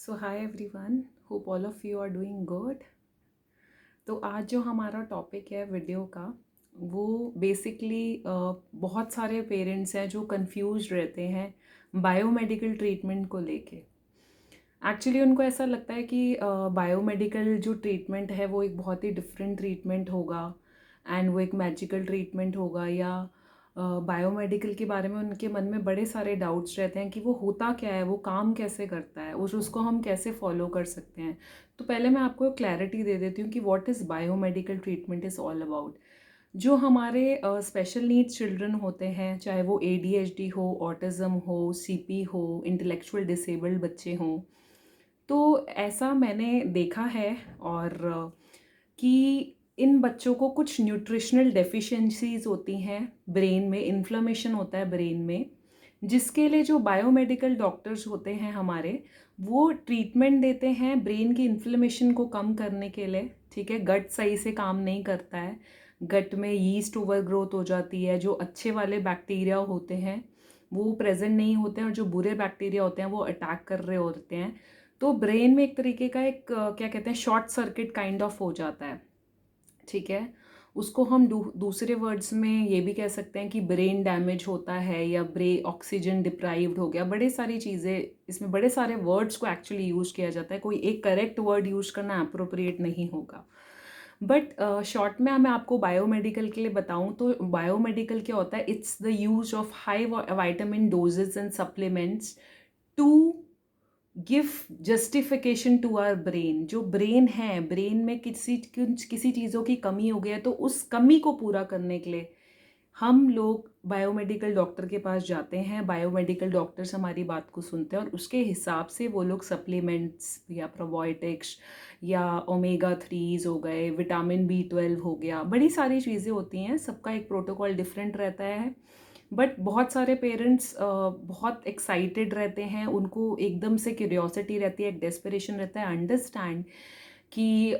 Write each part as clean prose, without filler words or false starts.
So hi everyone, hope all of you are doing good. तो आज जो हमारा टॉपिक है वीडियो का, वो बेसिकली बहुत सारे पेरेंट्स हैं जो कंफ्यूज रहते हैं बायोमेडिकल ट्रीटमेंट को लेके। एक्चुअली उनको ऐसा लगता है कि बायोमेडिकल जो ट्रीटमेंट है वो एक बहुत ही डिफरेंट ट्रीटमेंट होगा एंड वो एक मैजिकल ट्रीटमेंट होगा, या बायोमेडिकल के बारे में उनके मन में बड़े सारे डाउट्स रहते हैं कि वो होता क्या है, वो काम कैसे करता है और उसको हम कैसे फॉलो कर सकते हैं। तो पहले मैं आपको क्लैरिटी दे देती हूँ कि what is biomedical treatment is all about. जो हमारे स्पेशल नीड्स चिल्ड्रन होते हैं, चाहे वो ADHD हो, ऑटिज़म हो, CP हो, इंटेलेक्चुअल डिसेबल्ड बच्चे हों, तो ऐसा मैंने देखा है और कि इन बच्चों को कुछ न्यूट्रिशनल डेफिशिएंसीज होती हैं, ब्रेन में इन्फ्लेमेशन होता है ब्रेन में, जिसके लिए जो बायोमेडिकल डॉक्टर्स होते हैं हमारे, वो ट्रीटमेंट देते हैं ब्रेन की इन्फ्लेमेशन को कम करने के लिए। ठीक है, गट सही से काम नहीं करता है, गट में यीस्ट ओवर ग्रोथ हो जाती है, जो अच्छे वाले बैक्टीरिया होते हैं वो प्रेजेंट नहीं होते हैं और जो बुरे बैक्टीरिया होते हैं वो अटैक कर रहे होते हैं। तो ब्रेन में एक तरीके का एक क्या कहते हैं, शॉर्ट सर्किट काइंड ऑफ हो जाता है। ठीक है, उसको हम दूसरे वर्ड्स में ये भी कह सकते हैं कि ब्रेन डैमेज होता है या ऑक्सीजन डिप्राइव्ड हो गया। बड़े सारी चीज़ें इसमें, बड़े सारे वर्ड्स को एक्चुअली यूज़ किया जाता है, कोई एक करेक्ट वर्ड यूज़ करना अप्रोप्रिएट नहीं होगा। बट शॉर्ट में मैं आपको बायोमेडिकल के लिए बताऊं तो बायोमेडिकल क्या होता है, it's the use of high vitamin doses and supplements to give justification to our brain. जो ब्रेन है, ब्रेन में किसी चीज़ों की कमी हो गई है, तो उस कमी को पूरा करने के लिए हम लोग बायोमेडिकल डॉक्टर के पास जाते हैं। बायोमेडिकल डॉक्टर्स हमारी बात को सुनते हैं और उसके हिसाब से वो लोग सप्लीमेंट्स या प्रोबायोटिक्स या ओमेगा 3s हो गए, विटामिन B12 हो गया, बड़ी सारी चीज़ें होती हैं, सबका एक प्रोटोकॉल डिफरेंट रहता है। बट बहुत सारे पेरेंट्स बहुत एक्साइटेड रहते हैं, उनको एकदम से क्यूरियोसिटी रहती है, एक डेस्परेशन रहता है, अंडरस्टैंड कि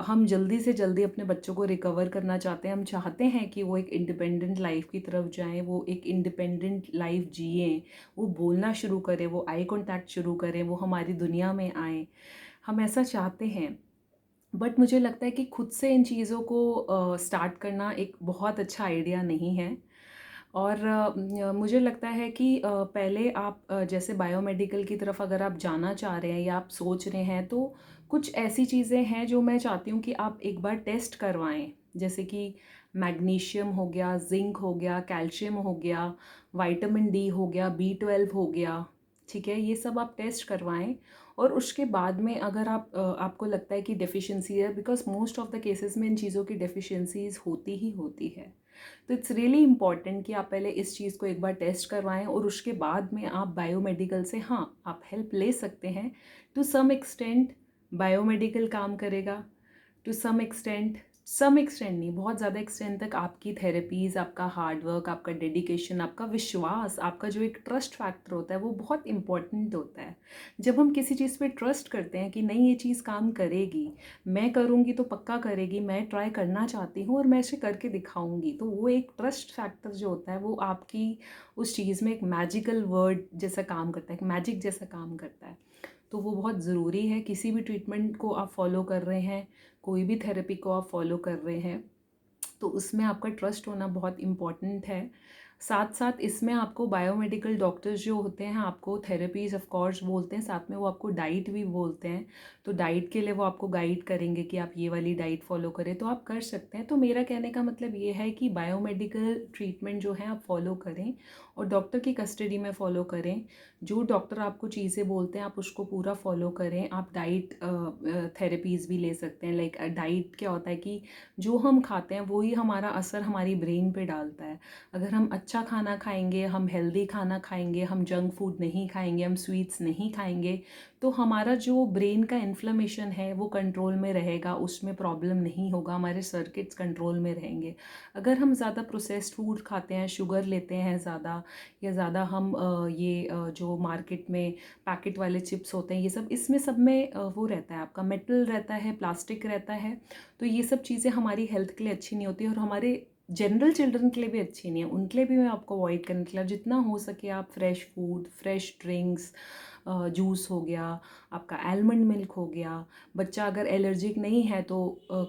हम जल्दी से जल्दी अपने बच्चों को रिकवर करना चाहते हैं। हम चाहते हैं कि वो एक इंडिपेंडेंट लाइफ की तरफ जाएं, वो एक इंडिपेंडेंट लाइफ जिएं, वो बोलना शुरू करें, वो आई कांटेक्ट शुरू करें, वो हमारी दुनिया में आएँ। हम ऐसा चाहते हैं। बट मुझे लगता है कि खुद से इन चीज़ों को स्टार्ट करना एक बहुत अच्छा आइडिया नहीं है। और मुझे लगता है कि पहले आप जैसे बायोमेडिकल की तरफ अगर आप जाना चाह रहे हैं या आप सोच रहे हैं, तो कुछ ऐसी चीज़ें हैं जो मैं चाहती हूँ कि आप एक बार टेस्ट करवाएं। जैसे कि मैग्नीशियम हो गया, जिंक हो गया, कैल्शियम हो गया, विटामिन D हो गया, B12 हो गया। ठीक है, ये सब आप टेस्ट करवाएं। और उसके बाद में अगर आपको लगता है कि डेफिशिएंसी है, because most of the cases में इन चीज़ों की डेफिशिएंसीज होती ही होती है, तो इट्स रियली इम्पॉर्टेंट कि आप पहले इस चीज़ को एक बार टेस्ट करवाएं और उसके बाद में आप बायोमेडिकल से, हाँ, आप हेल्प ले सकते हैं। टू सम एक्सटेंट बायोमेडिकल काम करेगा, टू सम एक्सटेंट नहीं, बहुत ज़्यादा एक्सटेंट तक आपकी थेरेपीज़, आपका हार्डवर्क, आपका डेडिकेशन, आपका विश्वास, आपका जो एक ट्रस्ट फैक्टर होता है वो बहुत इंपॉर्टेंट होता है। जब हम किसी चीज़ पे ट्रस्ट करते हैं कि नहीं, ये चीज़ काम करेगी, मैं करूँगी तो पक्का करेगी, मैं ट्राई करना चाहती हूँ और मैं इसे करके दिखाऊंगी, तो वो एक ट्रस्ट फैक्टर जो होता है वो आपकी उस चीज़ में एक मैजिकल वर्ड जैसा काम करता है, एक मैजिक जैसा काम करता है। तो वो बहुत ज़रूरी है। किसी भी ट्रीटमेंट को आप फॉलो कर रहे हैं, कोई भी थेरेपी को आप फॉलो कर रहे हैं, तो उसमें आपका ट्रस्ट होना बहुत इम्पॉर्टेंट है। साथ साथ इसमें आपको बायोमेडिकल डॉक्टर्स जो होते हैं आपको थेरेपीज ऑफ कोर्स बोलते हैं, साथ में वो आपको डाइट भी बोलते हैं। तो डाइट के लिए वो आपको गाइड करेंगे कि आप ये वाली डाइट फॉलो करें, तो आप कर सकते हैं। तो मेरा कहने का मतलब ये है कि बायोमेडिकल ट्रीटमेंट जो है आप फॉलो करें और डॉक्टर की कस्टडी में फॉलो करें। जो डॉक्टर आपको चीज़ें बोलते हैं आप उसको पूरा फॉलो करें। आप डाइट थेरेपीज़ भी ले सकते हैं। लाइक डाइट क्या होता है कि जो हम खाते हैं वही हमारा असर हमारी ब्रेन पे डालता है। अगर हम अच्छा खाना खाएंगे, हम हेल्दी खाना खाएंगे, हम जंक फूड नहीं खाएंगे, हम स्वीट्स नहीं खाएंगे, तो हमारा जो ब्रेन का इन्फ्लेमेशन है वो कंट्रोल में रहेगा, उसमें प्रॉब्लम नहीं होगा, हमारे सर्किट्स कंट्रोल में रहेंगे। अगर हम ज़्यादा प्रोसेस्ड फूड खाते हैं, शुगर लेते हैं ज़्यादा, या ज़्यादा हम जो मार्केट में पैकेट वाले चिप्स होते हैं, ये सब, इसमें सब में वो रहता है, आपका मेटल रहता है, प्लास्टिक रहता है। तो ये सब चीज़ें हमारी हेल्थ के लिए अच्छी नहीं होती और हमारे जनरल चिल्ड्रन के लिए भी अच्छी नहीं है। उनके लिए भी मैं आपको अवॉइड करने के लिए, जितना हो सके आप fresh food, fresh drinks, juice हो गया, आपका आलमंड मिल्क हो गया। बच्चा अगर एलर्जिक नहीं है तो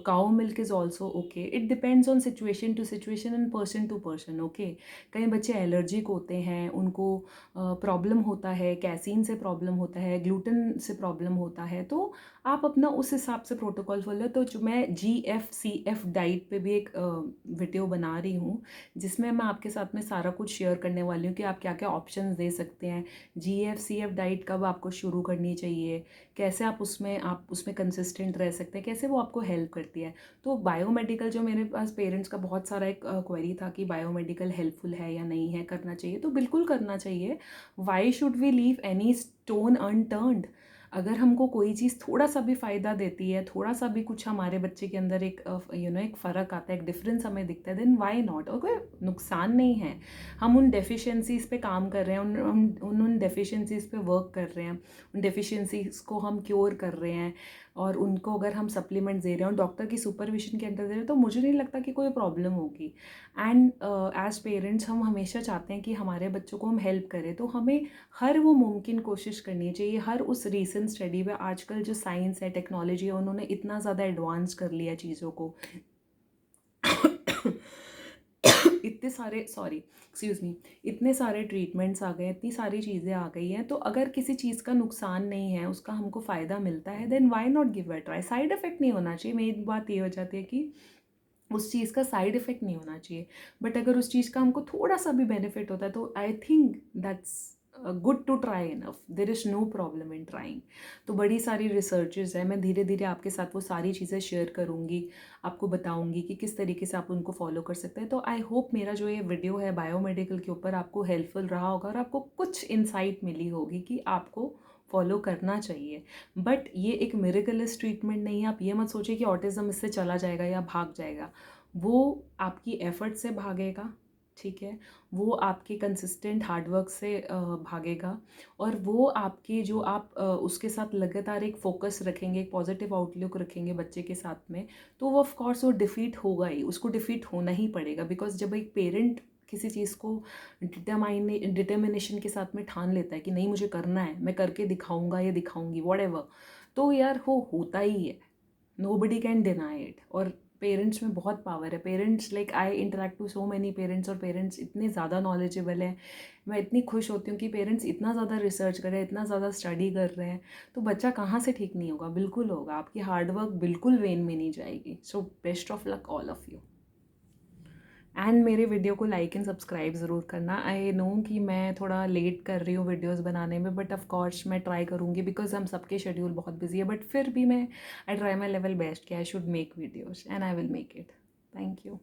cow milk is also okay. It depends on situation to situation and person to person, okay. कई बच्चे एलर्जिक होते हैं, उनको प्रॉब्लम होता है, कैसीन से प्रॉब्लम होता है, ग्लूटेन से प्रॉब्लम होता है, तो आप अपना उस हिसाब से प्रोटोकॉल फॉलो। तो जो मैं GFCF डाइट पे भी एक वीडियो बना रही हूँ, जिसमें मैं आपके साथ में सारा कुछ शेयर करने वाली हूँ कि आप क्या क्या ऑप्शंस दे सकते हैं, GFCF डाइट कब आपको शुरू करनी चाहिए, कैसे आप उसमें कंसिस्टेंट रह सकते हैं, कैसे वो आपको हेल्प करती है। तो बायोमेडिकल, जो मेरे पास पेरेंट्स का बहुत सारा एक क्वेरी था कि बायोमेडिकल हेल्पफुल है या नहीं है, करना चाहिए, तो बिल्कुल करना चाहिए। Why should we leave any stone unturned? अगर हमको कोई चीज़ थोड़ा सा भी फ़ायदा देती है, थोड़ा सा भी कुछ हमारे बच्चे के अंदर एक एक फ़र्क आता है, एक डिफरेंस हमें दिखता है, देन वाई नॉट। और कोई नुकसान नहीं है। हम उन डेफिशिएंसीज़ पे काम कर रहे हैं, उन डेफिशिएंसीज़ पे वर्क कर रहे हैं, उन डेफिशिएंसीज़ को हम क्योर कर रहे हैं, और उनको अगर हम सप्लीमेंट्स दे रहे हैं और डॉक्टर की सुपरविजन के अंदर दे रहे हैं, तो मुझे नहीं लगता कि कोई प्रॉब्लम होगी। एंड एज पेरेंट्स हम हमेशा चाहते हैं कि हमारे बच्चों को हम हेल्प करें, तो हमें हर वो मुमकिन कोशिश करनी चाहिए। हर उस रीसेंट स्टडी में आजकल जो साइंस है, टेक्नोलॉजी है, उन्होंने इतना ज़्यादा एडवांस कर लिया चीज़ों को। इतने सारे एक्सक्यूज़ मी, इतने सारे ट्रीटमेंट्स आ गए, इतनी सारी चीज़ें आ गई हैं, तो अगर किसी चीज़ का नुकसान नहीं है, उसका हमको फ़ायदा मिलता है, then why not give it try. Side effect नहीं होना चाहिए। मेरी बात ये हो जाती है कि उस चीज़ का साइड इफ़ेक्ट नहीं होना चाहिए, बट अगर उस चीज़ का हमको थोड़ा सा भी बेनिफिट होता है, तो I think that's good to try enough. There is no problem in trying. तो बड़ी सारी रिसर्चेज है, मैं धीरे धीरे आपके साथ वो सारी चीज़ें शेयर करूँगी, आपको बताऊँगी कि किस तरीके से आप उनको फॉलो कर सकते हैं। तो आई होप मेरा जो ये वीडियो है बायोमेडिकल के ऊपर आपको हेल्पफुल रहा होगा, और आपको कुछ इंसाइट मिली होगी कि आपको फॉलो करना चाहिए। बट ये एक मिरेकलस ट्रीटमेंट नहीं है। आप ये मत सोचिए कि ऑटिज़म इससे चला जाएगा या भाग जाएगा। वो आपकी एफर्ट से भागेगा, ठीक है, वो आपके कंसिस्टेंट हार्डवर्क से भागेगा, और वो आपकी जो आप उसके साथ लगातार एक फोकस रखेंगे, एक पॉजिटिव आउटलुक रखेंगे बच्चे के साथ में, तो वो ऑफ कोर्स वो डिफीट होगा ही, उसको डिफीट होना ही पड़ेगा। बिकॉज जब एक पेरेंट किसी चीज़ को डिटर्मिनेशन के साथ में ठान लेता है कि नहीं मुझे करना है, मैं करके दिखाऊंगा या दिखाऊंगी, व्हाटएवर, तो यार वो होता ही है। Nobody can deny it. और पेरेंट्स में बहुत पावर है। Parents, like I interact to so many parents, और पेरेंट्स इतने ज़्यादा नॉलेजेबल हैं। मैं इतनी खुश होती हूँ कि पेरेंट्स इतना ज़्यादा रिसर्च कर रहे हैं, इतना ज़्यादा स्टडी कर रहे हैं, तो बच्चा कहाँ से ठीक नहीं होगा, बिल्कुल होगा। आपकी हार्डवर्क बिल्कुल वेन में नहीं जाएगी। So best of luck all of you. And मेरे वीडियो को लाइक एंड सब्सक्राइब ज़रूर करना। आई नो कि मैं थोड़ा लेट कर रही हूँ वीडियोस बनाने में, बट ऑफ कोर्स मैं ट्राई करूँगी, बिकॉज हम सबके शेड्यूल बहुत बिजी है, बट फिर भी मैं I try my level best कि I should make videos, and I will make it. Thank you.